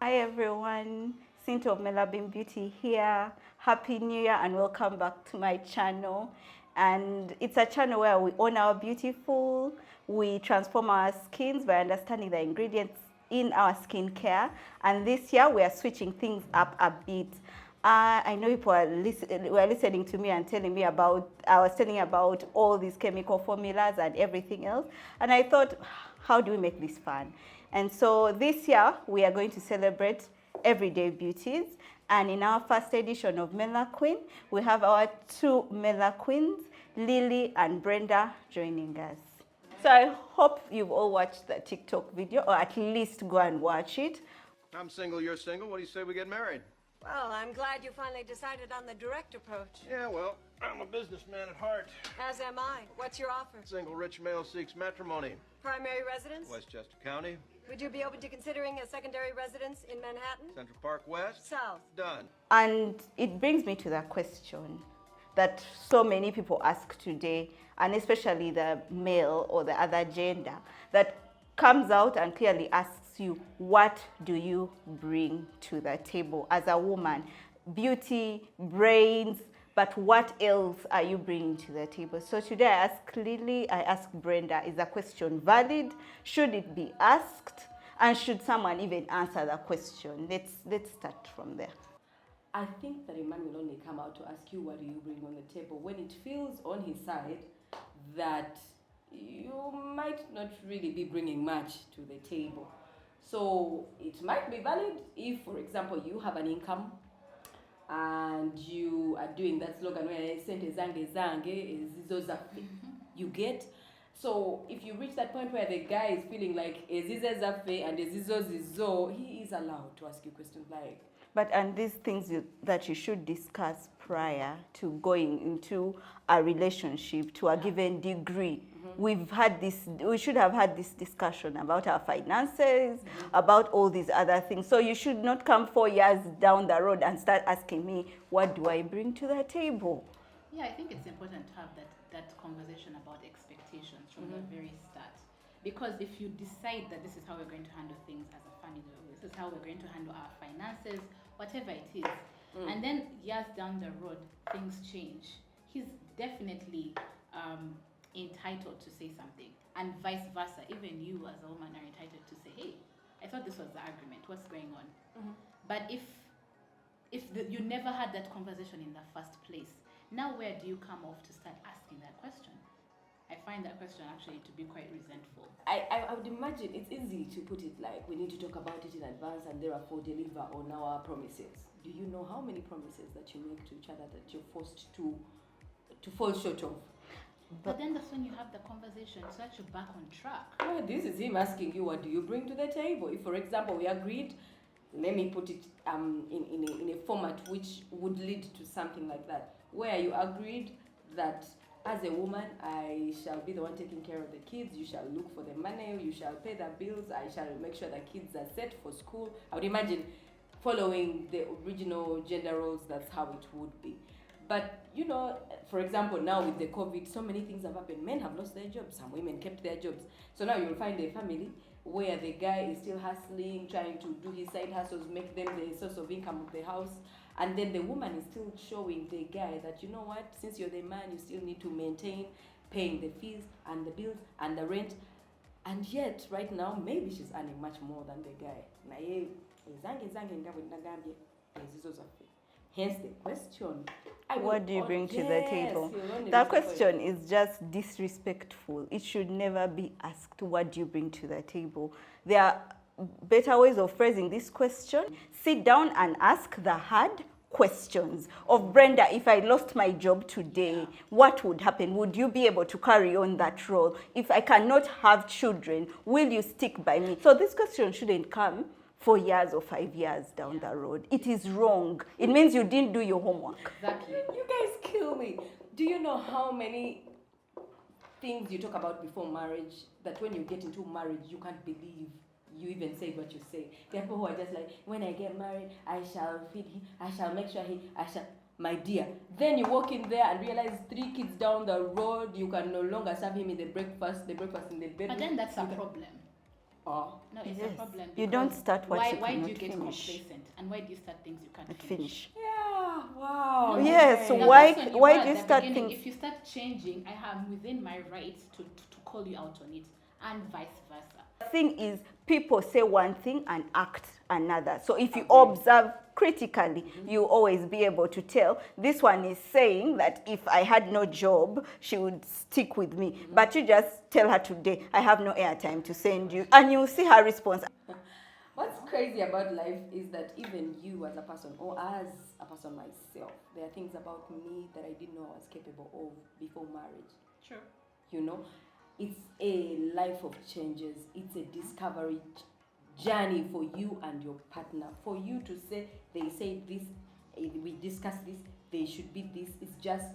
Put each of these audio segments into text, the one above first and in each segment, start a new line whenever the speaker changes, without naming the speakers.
Hi everyone, Cinta of MellaQueen Beauty here. Happy New Year and welcome back to my channel. And it's a channel where we own our beautiful, we transform our skins by understanding the ingredients in our skincare. And this year we are switching things up a bit. I know people were listening to me and telling me about, I was telling about all these chemical formulas and everything else. And I thought, how do we make this fun? And so this year, we are going to celebrate everyday beauties. And in our first edition of MellaQueen, we have our two MellaQueens, Lily and Brenda, joining us. So I hope you've all watched the TikTok video, or at least go and watch it.
I'm single, you're single. What do you say we get married?
Well, I'm glad you finally decided on the direct approach.
Yeah, well, I'm a businessman at heart.
As am I. What's your offer?
Single rich male seeks matrimony.
Primary residence?
Westchester County.
Would you be open to considering a secondary residence in Manhattan?
Central Park West.
South.
Done.
And it brings me to that question that so many people ask today, and especially the male or the other gender, that comes out and clearly asks you, what do you bring to the table as a woman? Beauty, brains, but what else are you bringing to the table? So today I ask Lily, I ask Brenda, is the question valid? Should it be asked? And should someone even answer the question? Let's start from there.
I think that a man will only come out to ask you what do you bring on the table when it feels on his side that you might not really be bringing much to the table. So it might be valid if, for example, you have an income and you are doing that slogan where sente zange zange zizo zafe you get. So if you reach that point where the guy is feeling like ezize zafe and ezizo zizo, he is allowed to ask you questions like.
But and these things that you should discuss prior to going into a relationship to a given degree. We should have had this discussion about our finances, about all these other things. So you should not come 4 years down the road and start asking me, what do I bring to the table?
Yeah, I think it's important to have that conversation about expectations from the very start. Because if you decide that this is how we're going to handle things as a family, this is how we're going to handle our finances, whatever it is, and then years down the road, things change, he's definitely entitled to say something, and vice versa. Even you as a woman are entitled to say, hey, I thought this was the argument, what's going on? But if you never had that conversation in the first place, now where do you come off to start asking that question? I find that question actually to be quite resentful.
I would imagine it's easy to put it like we need to talk about it in advance and therefore deliver on our promises. Do you know how many promises that you make to each other that you're forced to fall short of?
But then that's when you have the conversation so that you're back on track.
Well, this is him asking you, what do you bring to the table? If, for example, we agreed, let me put it in a format which would lead to something like that, where you agreed that as a woman, I shall be the one taking care of the kids, you shall look for the money, you shall pay the bills, I shall make sure the kids are set for school. I would imagine following the original gender roles, that's how it would be. But, you know, for example, now with the COVID, so many things have happened. Men have lost their jobs. Some women kept their jobs. So now you'll find a family where the guy is still hustling, trying to do his side hustles, make them the source of income of the house. And then the woman is still showing the guy that, you know what, since you're the man, you still need to maintain paying the fees and the bills and the rent. And yet, right now, maybe she's earning much more than the guy. Hence the question.
What do you bring to the table? That question is just disrespectful. It should never be asked, what do you bring to the table? There are better ways of phrasing this question. Sit down and ask the hard questions of Brenda, if I lost my job today, what would happen? Would you be able to carry on that role? If I cannot have children, will you stick by me? So this question shouldn't come 4 years or 5 years down the road. It is wrong. It means you didn't do your homework.
Exactly. You guys kill me. Do you know how many things you talk about before marriage that when you get into marriage, you can't believe you even say what you say? There are people who are just like, when I get married, I shall feed him, I shall make sure I shall... My dear, then you walk in there and realize 3 kids down the road, you can no longer serve him in the breakfast in the bedroom.
But then that's a problem.
Or
No, it's
Yes.
a problem.
You don't
because
start what you
why do
cannot
you get
finish.
complacent? And why do you start things you can't
Not
finish?
finish.
yeah, wow.
No,
Yes,
okay.
the
why
person you
why
are
do
at
you
the
start
beginning,
things?
if you start changing, I am within my right to call you out on it, and vice versa.
The thing is, people say one thing and act another. So if you
Agreed.
observe critically, you always be able to tell this one is saying that if I had no job, she would stick with me. But you just tell her today, I have no airtime to send you, and you'll see her response.
What's crazy about life is that even you as a person, or as a person myself, there are things about me that I didn't know I was capable of before marriage.
Sure.
You know, it's a life of changes. It's a discovery journey for you and your partner. For you to say, they say this, we discuss this, they should be this, it's just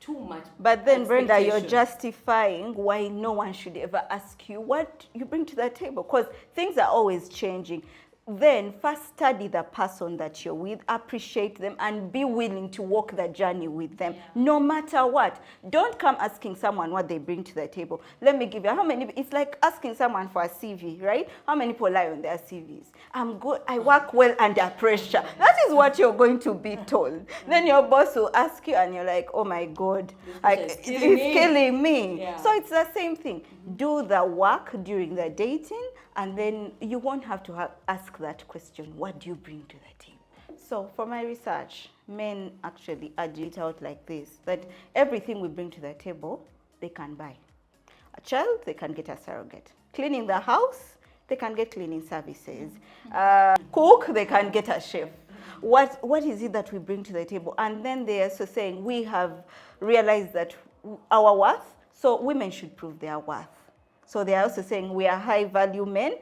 too much.
But then, Brenda, you're
expectation.
justifying why no one should ever ask you what you bring to the table, because things are always changing. Then first study the person that you're with, appreciate them, and be willing to walk the journey with them,
Yeah.
no matter what. Don't come asking someone what they bring to the table. Let me give you, how many, it's like asking someone for a CV, right? How many people lie on their CVs? I'm good, I work well under pressure. That is what you're going to be told. Then your boss will ask you and you're like, oh my God,
This pressure is
it's killing me.
Yeah.
So it's the same thing. Do the work during the dating, and then you won't have to ask that question, what do you bring to the table? So for my research, men actually argue it out like this, that everything we bring to the table, they can buy. A child, they can get a surrogate. Cleaning the house, they can get cleaning services. Cook, they can get a chef. What is it that we bring to the table? And then they're also saying we have realized that our worth, so women should prove their worth. So they are also saying we are high value men.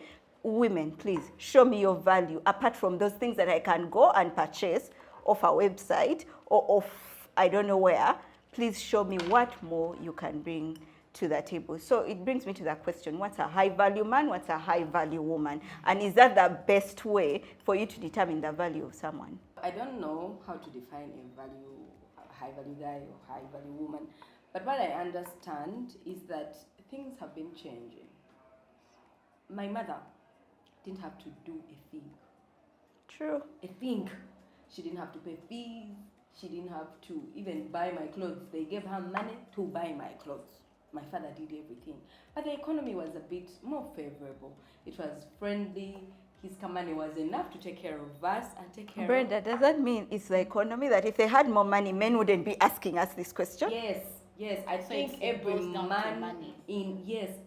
Women, please show me your value apart from those things that I can go and purchase off a website or off I don't know where. Please show me what more you can bring to the table. So it brings me to the question, what's a high value man? What's a high value woman? And is that the best way for you to determine the value of someone?
I don't know how to define a high value guy or high value woman, but what I understand is that things have been changing. My mother didn't have to do a thing.
True.
A thing. She didn't have to pay fees. She didn't have to even buy my clothes. They gave her money to buy my clothes. My father did everything. But the economy was a bit more favorable. It was friendly. His money was enough to take care of us and take care
Brenda, does that mean it's the economy that if they had more money, men wouldn't be asking us this question?
Yes, yes. I
So
think
it
every
boils down to
man
money.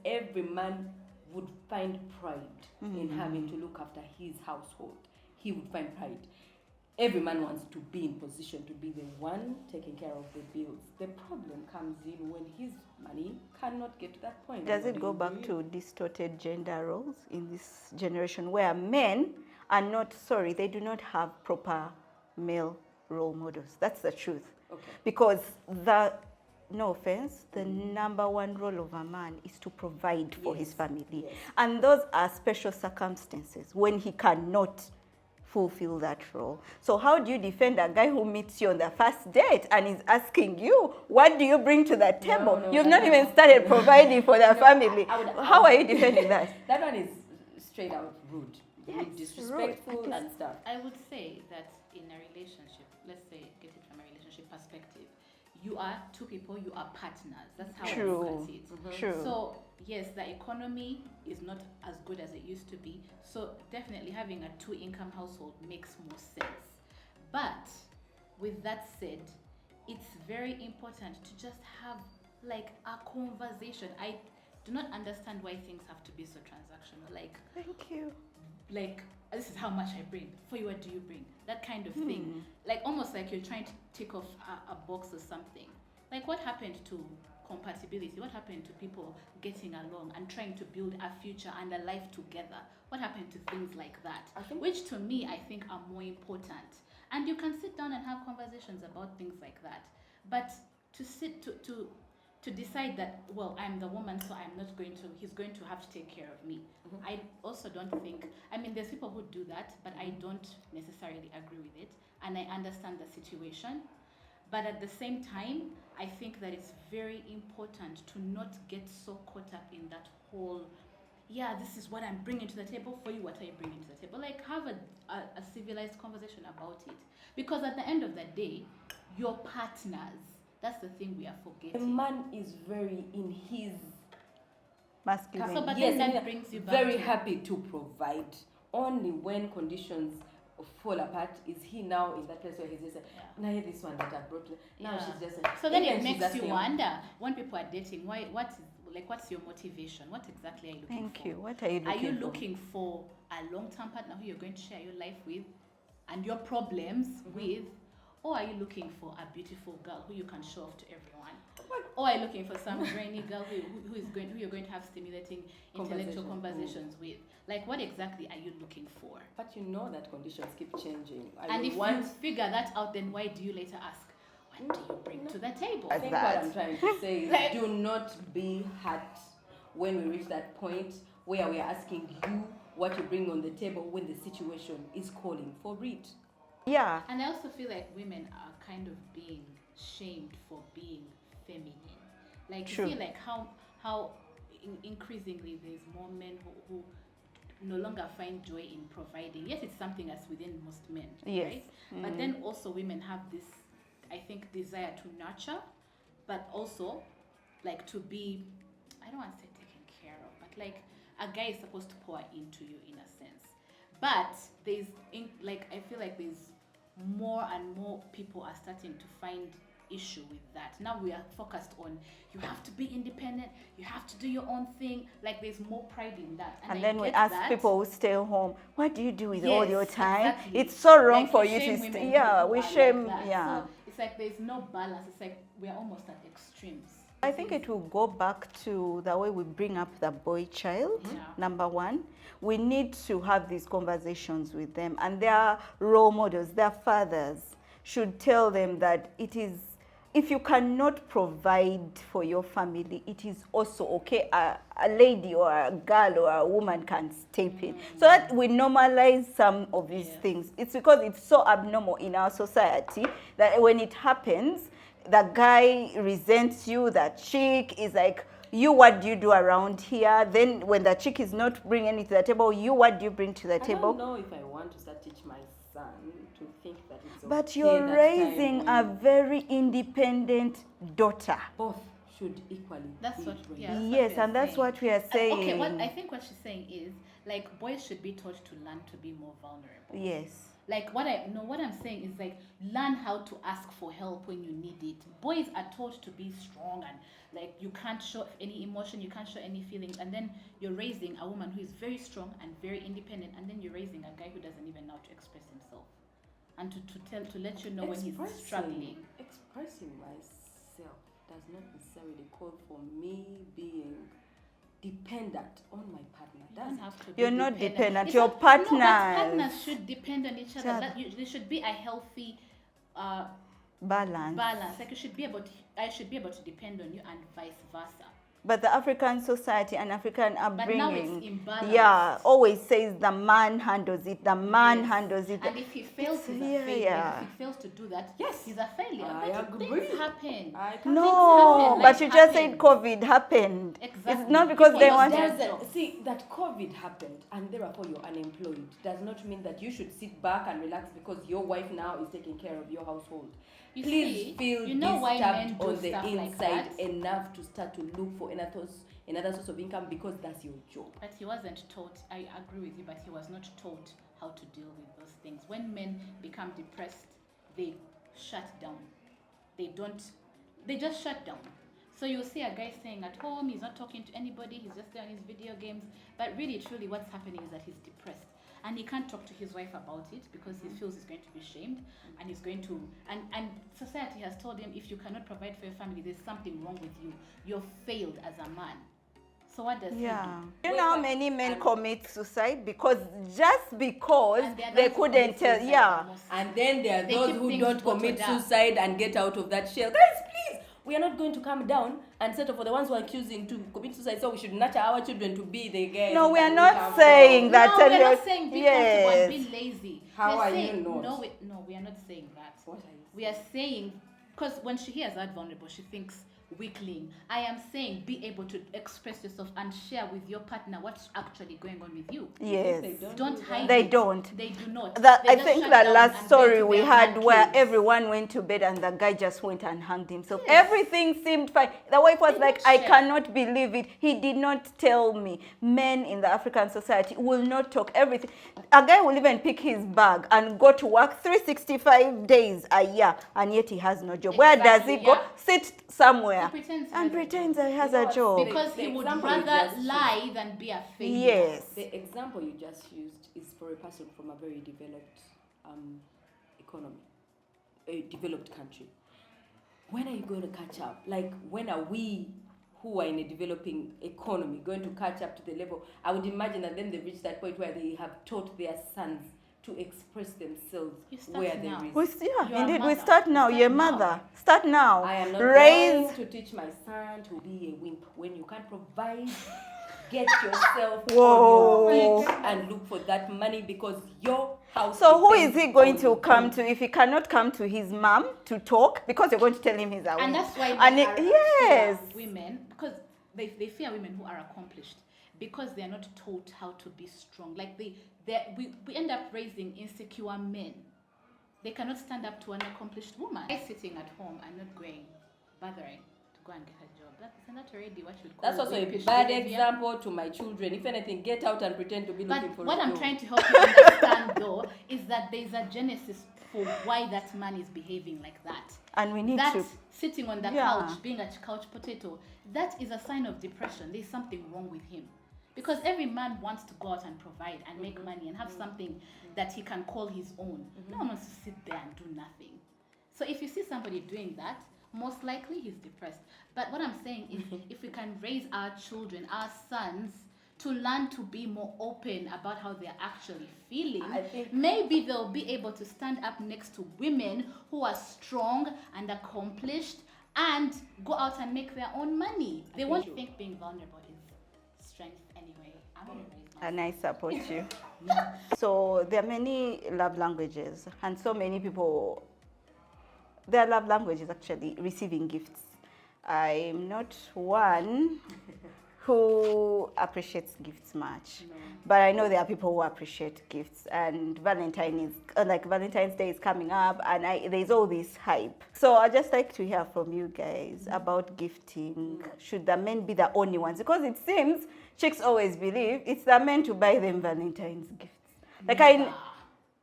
every man would find pride in having to look after his household. He would find pride. Every man wants to be in position to be the one taking care of the bills. The problem comes in when his money cannot get to that point.
Does it go back to distorted gender roles in this generation where men are not, sorry, they do not have proper male role models? That's the truth.
Okay.
Because no offense, the number one role of a man is to provide for his
Yes,
family.
yes.
And those are special circumstances when he cannot fulfill that role. So how do you defend a guy who meets you on the first date and is asking you, what do you bring to the table?
no,
You've
no,
not
no.
even started providing for the family. How are you defending that?
That one is straight out rude.
Yes,
Disrespectful
rude.
and stuff.
I would say that in a relationship, let's say, get it from a relationship perspective, you are two people, you are partners. That's how I
True.
look at it.
True.
So, yes, the economy is not as good as it used to be. So, definitely having a two-income household makes more sense. But, with that said, it's very important to just have like a conversation. I do not understand why things have to be so transactional.
Thank you.
Like this is how much I bring for you, what do you bring, that kind of thing, like almost like you're trying to tick off a box or something. Like what happened to compatibility? What happened to people getting along and trying to build a future and a life together? What happened to things like that, which to me I think are more important? And you can sit down and have conversations about things like that, but to sit to decide that, well, I'm the woman, so I'm not going to, he's going to have to take care of me. I also don't think, I mean, there's people who do that, but I don't necessarily agree with it. And I understand the situation. But at the same time, I think that it's very important to not get so caught up in that whole yeah, this is what I'm bringing to the table for you. What are you bringing to the table? Like, have a civilized conversation about it. Because at the end of the day, your partners, that's the thing we are
A
forgetting.
man is very in his
Masculine.
So, but
yes,
then that
yeah,
brings you back
very
to-
happy to provide. Only when conditions fall apart is he now in that place where he's just like, now hear this one that I brought. Now
Yeah.
she's just like,
So then
even
it
she's
makes you
asking,
wonder when people are dating, what's your motivation? What exactly are you looking
Thank
for?
you. What are you looking
Are you
for?
looking for a long-term partner who you're going to share your life with and your problems with? Or are you looking for a beautiful girl who you can show off to everyone? Or are you looking for some brainy girl who you're going to have stimulating intellectual conversations with? Like, what exactly are you looking for?
But you know that conditions keep changing.
And if you figure that out, then why do you later ask, what do you bring to the table?
I think
that.
what I'm trying to say is do not be hurt when we reach that point where we are asking you what you bring on the table when the situation is calling for it.
Yeah.
And I also feel like women are kind of being shamed for being feminine. Like,
True.
you feel like how increasingly there's more men who no longer find joy in providing. Yes, it's something that's within most men,
Yes.
right? But then also women have this, I think, desire to nurture, but also like to be, I don't want to say taken care of, but like a guy is supposed to pour into you in a sense. But I feel like there's more and more people are starting to find issue with that. Now we are focused on you have to be independent, you have to do your own thing. Like, there's more pride in that.
And
I
then we
get
ask
that.
people who stay home, what do you do with all
Yes,
your time?
exactly.
It's so wrong
Like,
for
we
you
shame
to
women
stay.
who
Yeah, we
are
shame.
like that.
Yeah.
So it's like there's no balance. It's like we're almost at extremes.
I think it will go back to the way we bring up the boy child.
Yeah.
Number one, we need to have these conversations with them, and their role models, their fathers, should tell them that it is, if you cannot provide for your family, it is also okay. A lady or a girl or a woman can step in. So that we normalize some of these things. It's because it's so abnormal in our society that when it happens, the guy resents you, that chick is like, you, what do you do around here? Then when the chick is not bringing anything to the table, you, what do you bring to the
I
table?
don't know if I want to start teach my son to think that it's okay.
But you're
that
raising
time
a
when
very independent daughter.
both should equally
That's
be
what,
raised.
yeah. That's what
Yes,
we are
and that's
saying.
what we are saying.
Okay, I think what she's saying is, like, boys should be taught to learn to be more vulnerable.
Yes.
Like, what I'm saying is, like, learn how to ask for help when you need it. Boys are taught to be strong and, like, you can't show any emotion, you can't show any feelings, and then you're raising a woman who is very strong and very independent, and then you're raising a guy who doesn't even know how to express himself. And to let you know when he's struggling.
Expressing myself does not necessarily call for me being dependent on my partner.
You don't have to be
You're not dependent,
It's
your
not- no, but
partners.
partners should depend on each other.
Each other.
There should be a healthy
Balance.
balance. Like, I should be able to depend on you, and vice versa.
But the African society and African upbringing,
now it's imbalanced.
yeah, always says the man handles it. The man
Yes.
handles it.
And if he fails, he's a
yeah,
failure.
yeah.
If he fails to do that,
Yes.
he's a failure.
I
But
agree.
things happen.
I can't
No,
happen,
but
life
you just said
happens.
COVID happened.
Exactly.
It's not because
People
they
lost
want.
their jobs.
See, that COVID happened and therefore you're unemployed does not mean that you should sit back and relax because your wife now is taking care of your household.
You
Please
see,
feel
you know why men
disturbed
do
on the
stuff like
inside
that?
enough to start to look for another source of income because that's your job.
But he wasn't taught, I agree with you, but he was not taught how to deal with those things. When men become depressed, they shut down. They just shut down. So you'll see a guy staying at home, he's not talking to anybody, he's just there on his video games. But really, truly, what's happening is that he's depressed. And he can't talk to his wife about it because he feels he's going to be shamed and he's going to, and society has told him, if you cannot provide for your family, there's something wrong with you. You've failed as a man. So what does
Yeah.
he do?
You know how many men commit suicide because because
And they are
they
the ones who
couldn't
commit
tell.
suicide
Yeah.
the most.
And then there are
They
those
keep
who
things
don't commit
bottled up.
suicide and get out of that shell. Guys, please, we are not going to calm down and settle for the ones who are choosing to commit suicide. So we should nurture our children to be the guys.
No, we are
that
not
comfortable.
saying that.
No,
and
we're
you're-
not saying be comfortable and be lazy.
How
We're
are you
saying,
not?
No, we are not saying that.
What are you
We are saying, because when she hears that vulnerable, she thinks weakling. I am saying be able to express yourself and share with your partner what's actually going on with you.
Yes.
Don't hide
They
it.
don't.
They do not.
That,
They
I
just
think
shut
that
down
last
and
story
go to
we
their
had
man
where
caves.
everyone went to bed and the guy just went and hanged himself.
Yes.
Everything seemed fine. The wife was
They
like,
don't
I
share.
cannot believe it. He did not tell me. Men in the African society will not talk everything. A guy will even pick his bag and go to work 365 days a year, and yet he has no job. Where does he
Exactly,
go?
yeah.
Sit somewhere
He pretends he
and
has a
pretends
job.
that he has
You know
a
what?
job.
Because
The
he would
example you
rather
just
lie than be a failure.
Yes.
The example you just used is for a person from a very developed economy, a developed country. When are you going to catch up? Like, when are we, who are in a developing economy, going to catch up to the level? I would imagine that then they reach that point where they have taught their sons to express themselves
You start
where
now.
there is.
Yeah,
Your
indeed, we
mother.
start now.
Start
Your
now.
mother. Start now.
I am not
Raise.
going to teach my son to be a wimp. When you can't provide, get yourself
Whoa.
on your feet and look for that money, because your house.
So who is
depends
he going
on
to
you.
come to if he cannot come to his mom to talk, because you're going to tell him he's a
And
wimp?
that's why
And
men
it-
are
yes.
fear women, because they fear women who are accomplished, because they are not taught how to be strong. Like we end up raising insecure men. They cannot stand up to an accomplished woman. Guys sitting at home and not bothering to go and get a job. Isn't that already what you would call
That's also a
wimpish
bad
behavior?
example to my children. If anything, get out and pretend to be looking
But
for
what
a
I'm
job.
trying to help you understand though is that there's a genesis for why that man is behaving like that.
And we need
That
to.
sitting on the
Yeah.
couch, being a couch potato, that is a sign of depression. There's something wrong with him. Because every man wants to go out and provide and make money and have something that he can call his own. No one wants to sit there and do nothing. So if you see somebody doing that, most likely he's depressed. But what I'm saying is, if we can raise our children, our sons, to learn to be more open about how they're actually feeling,
I think-
maybe they'll be able to stand up next to women who are strong and accomplished and go out and make their own money. They won't think being vulnerable is strength anyway. I'm going to raise my
And I support you. So there are many love languages, and so many people, their love language is actually receiving gifts. I'm not one who appreciates gifts much, but I know there are people who appreciate gifts, and Valentine's Day is coming up, and there's all this hype. So I'd just like to hear from you guys about gifting. Should the men be the only ones? Because it seems chicks always believe it's the men to buy them Valentine's gifts. Like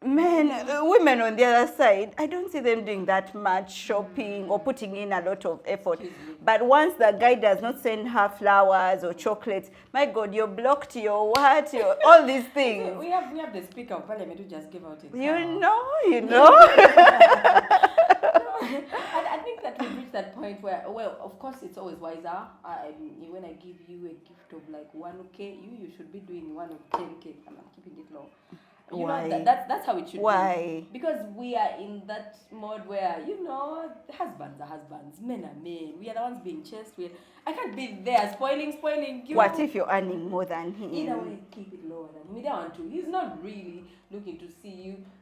women on the other side, I don't see them doing that much shopping or putting in a lot of effort. But once the guy does not send her flowers or chocolates, my God, you're blocked, you're what, you're all these things.
We have the Speaker of Parliament who just gave out a
You
car.
know.
I think that we've reached that point where, well, of course, it's always wiser. When I give you a gift of like 1K, you should be doing one of 10K. I'm keeping it low.
Why?
That's how it should
Why?
be. Because we are in that mode where, husbands are husbands, men are men. We are the ones being chased. I can't be there spoiling you.
What if you're earning more than him?
Either way, keep it lower than him. He don't want to. He's not really looking to see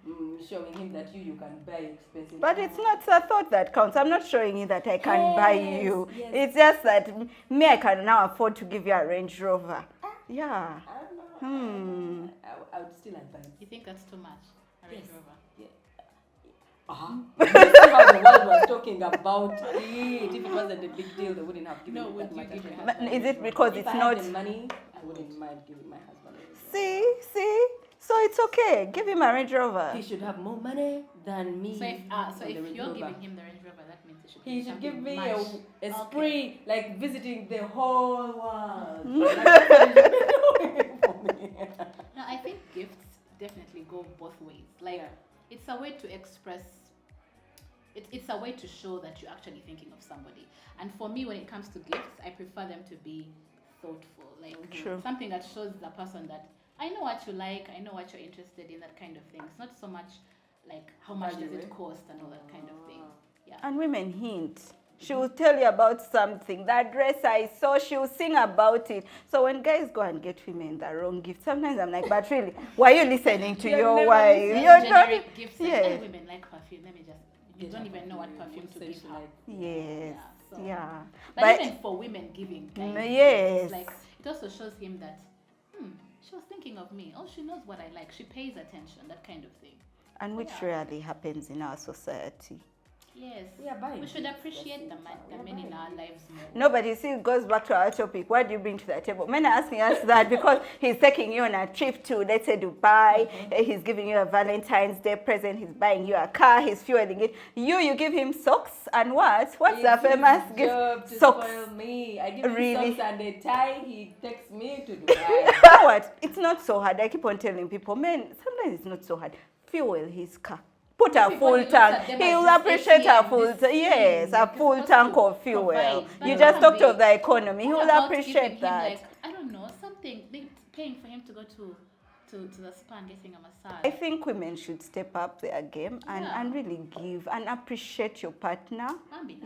you, showing him that you can buy expensive.
But it's not a thought that counts. I'm not showing you that I can buy you.
Yes.
It's just that I can now afford to give you a Range Rover. Yeah.
I don't know. I would still advise.
You think that's too much? A Range
Yes.
Rover?
You see how the world was talking about it. If it wasn't a big deal, they wouldn't have given
No,
it
would
that
you
much
give your
attention.
But is it because
If
it's
I
not?
had the money, I wouldn't mind giving my husband a Range Rover.
See? So it's okay. Give him a Range Rover.
He should have more money than me.
So if
on the
if
Range
you're
Rover.
giving him the Range Rover, that means
He should give me
much.
a
Okay.
spree, like visiting the whole world. Like, that's what he should be doing for me.
No, I think gifts definitely go both ways. Like, it's a way to express. It's a way to show that you're actually thinking of somebody. And for me, when it comes to gifts, I prefer them to be thoughtful. Like
True.
something that shows the person that I know what you like, I know what you're interested in, that kind of thing. It's not so much like how much does it cost and all that kind of thing. Yeah.
And women hint. She will tell you about something. That dress I saw, she will sing about it. So when guys go and get women the wrong gift, sometimes I'm like, but really, why are you listening to
You're
your
never
wife?
listening.
You're not.
Generic gifts. Like,
Yes.
women like perfume. Let me just. You don't even know what perfume to give her.
Yes.
So.
Yeah.
But even for women giving,
yes.
it's like it also shows him that she was thinking of me. Oh, she knows what I like. She pays attention. That kind of thing.
And which rarely happens in our society.
Yes.
Yeah,
we should appreciate the men in our lives more.
No, but you see, it goes back to our topic. What do you bring to the table? Men are asking us that because he's taking you on a trip to, let's say, Dubai. He's giving you a Valentine's Day present. He's buying you a car. He's fueling it. You give him socks and what? What's the famous gift?
To
Socks.
spoil me. I give him
Really?
socks and a tie. He takes me to Dubai.
What? It's not so hard. I keep on telling people, men, sometimes it's not so hard. Fuel his car. Put a full tank. He will appreciate a full tank. Yes, a full tank of fuel. You just talked of the economy. He will appreciate that.
Like, I don't know, something, paying for him to go to the spa and getting a massage.
I think women should step up their game and really give and appreciate your partner.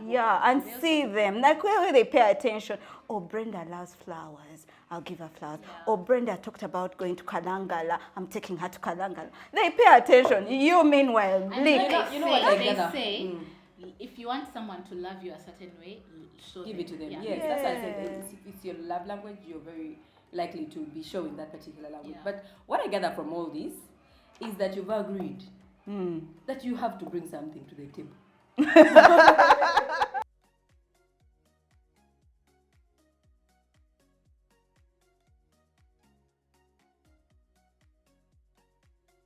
Yeah, and see them. Like where they pay attention. Oh, Brenda loves flowers. I'll give her flowers. Yeah. Or Brenda talked about going to Kalangala. I'm taking her to Kalangala. They pay attention. You meanwhile, lick.
You know what
they say? If you want someone to love you a certain way,
give it to them. Yes, that's why I said it's your love language. You're very likely to be showing that particular language. Yeah. But what I gather from all this is that you've agreed that you have to bring something to the table.